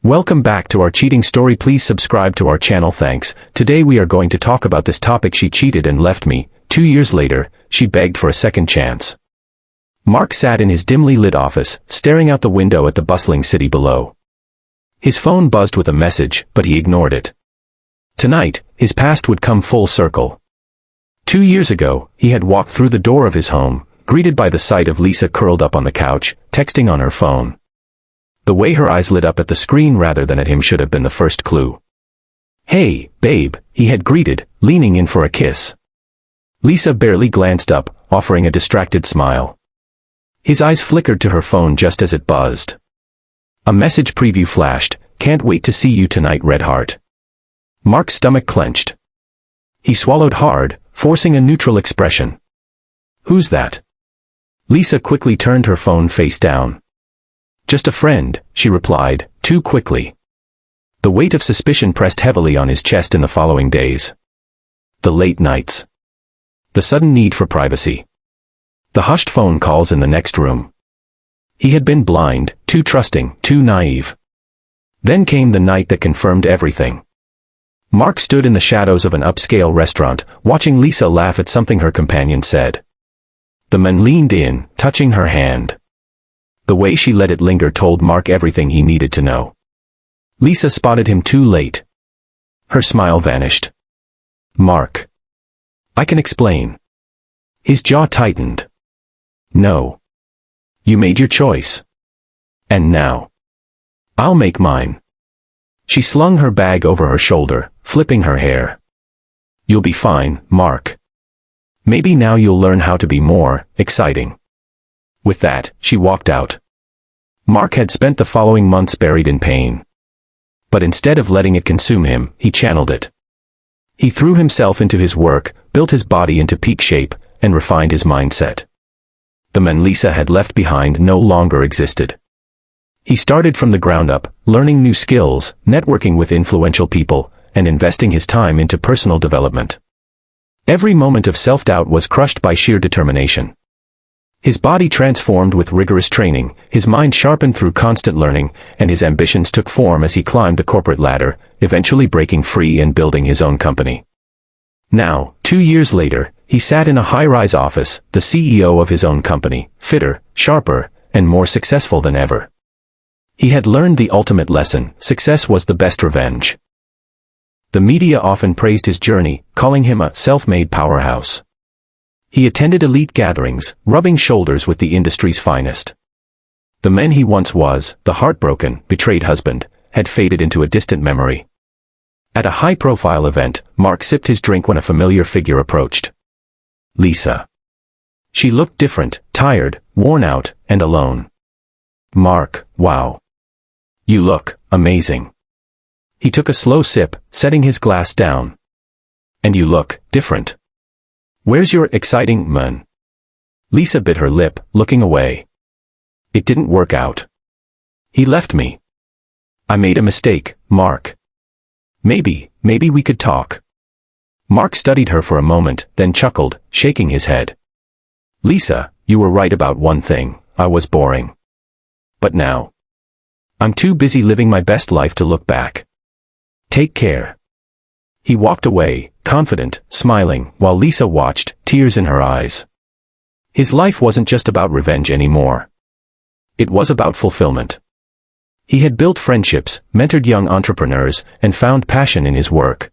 Welcome back to our cheating story. Please subscribe to our channel. Thanks. Today we are going to talk about this topic. She cheated and left me. 2 years later, she begged for a second chance. Mark sat in his dimly lit office, staring out the window at the bustling city below. His phone buzzed with a message, but he ignored it. Tonight, his past would come full circle. 2 years ago, he had walked through the door of his home, greeted by the sight of Lisa curled up on the couch, texting on her phone. The way her eyes lit up at the screen rather than at him should have been the first clue. "Hey, babe," he had greeted, leaning in for a kiss. Lisa barely glanced up, offering a distracted smile. His eyes flickered to her phone just as it buzzed. A message preview flashed, "Can't wait to see you tonight, red heart." Mark's stomach clenched. He swallowed hard, forcing a neutral expression. "Who's that?" Lisa quickly turned her phone face down. "Just a friend," she replied, too quickly. The weight of suspicion pressed heavily on his chest in the following days. The late nights. The sudden need for privacy. The hushed phone calls in the next room. He had been blind, too trusting, too naive. Then came the night that confirmed everything. Mark stood in the shadows of an upscale restaurant, watching Lisa laugh at something her companion said. The man leaned in, touching her hand. The way she let it linger told Mark everything he needed to know. Lisa spotted him too late. Her smile vanished. "Mark. I can explain." His jaw tightened. "No. You made your choice. And now. I'll make mine." She slung her bag over her shoulder, flipping her hair. "You'll be fine, Mark. Maybe now you'll learn how to be more exciting." With that, she walked out. Mark had spent the following months buried in pain. But instead of letting it consume him, he channeled it. He threw himself into his work, built his body into peak shape, and refined his mindset. The man Lisa had left behind no longer existed. He started from the ground up, learning new skills, networking with influential people, and investing his time into personal development. Every moment of self-doubt was crushed by sheer determination. His body transformed with rigorous training, his mind sharpened through constant learning, and his ambitions took form as he climbed the corporate ladder, eventually breaking free and building his own company. Now, 2 years later, he sat in a high-rise office, the CEO of his own company, fitter, sharper, and more successful than ever. He had learned the ultimate lesson: success was the best revenge. The media often praised his journey, calling him a self-made powerhouse. He attended elite gatherings, rubbing shoulders with the industry's finest. The man he once was, the heartbroken, betrayed husband, had faded into a distant memory. At a high-profile event, Mark sipped his drink when a familiar figure approached. Lisa. She looked different, tired, worn out, and alone. "Mark, wow. You look amazing." He took a slow sip, setting his glass down. "And you look different. Where's your exciting man?" Lisa bit her lip, looking away. "It didn't work out. He left me. I made a mistake, Mark. Maybe we could talk." Mark studied her for a moment, then chuckled, shaking his head. "Lisa, you were right about one thing: I was boring. But now, I'm too busy living my best life to look back. Take care." He walked away, confident, smiling, while Lisa watched, tears in her eyes. His life wasn't just about revenge anymore. It was about fulfillment. He had built friendships, mentored young entrepreneurs, and found passion in his work.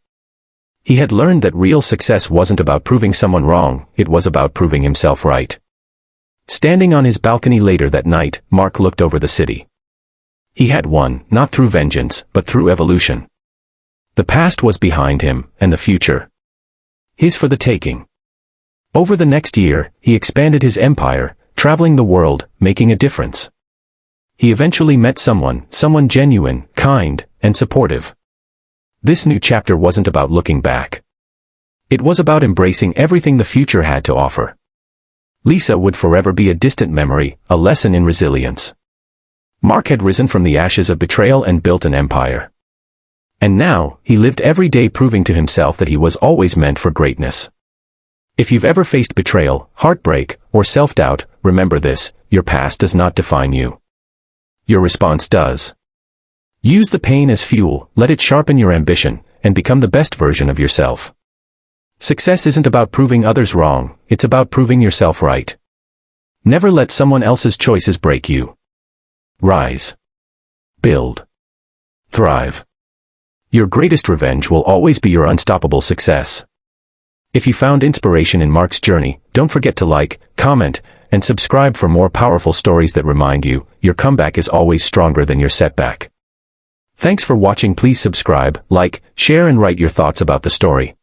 He had learned that real success wasn't about proving someone wrong, it was about proving himself right. Standing on his balcony later that night, Mark looked over the city. He had won, not through vengeance, but through evolution. The past was behind him, and the future, his for the taking. Over the next year, he expanded his empire, traveling the world, making a difference. He eventually met someone genuine, kind, and supportive. This new chapter wasn't about looking back. It was about embracing everything the future had to offer. Lisa would forever be a distant memory, a lesson in resilience. Mark had risen from the ashes of betrayal and built an empire. And now, he lived every day proving to himself that he was always meant for greatness. If you've ever faced betrayal, heartbreak, or self-doubt, remember this: your past does not define you. Your response does. Use the pain as fuel, let it sharpen your ambition, and become the best version of yourself. Success isn't about proving others wrong, it's about proving yourself right. Never let someone else's choices break you. Rise. Build. Thrive. Your greatest revenge will always be your unstoppable success. If you found inspiration in Mark's journey, don't forget to like, comment, and subscribe for more powerful stories that remind you, your comeback is always stronger than your setback. Thanks for watching. Please subscribe, like, share and write your thoughts about the story.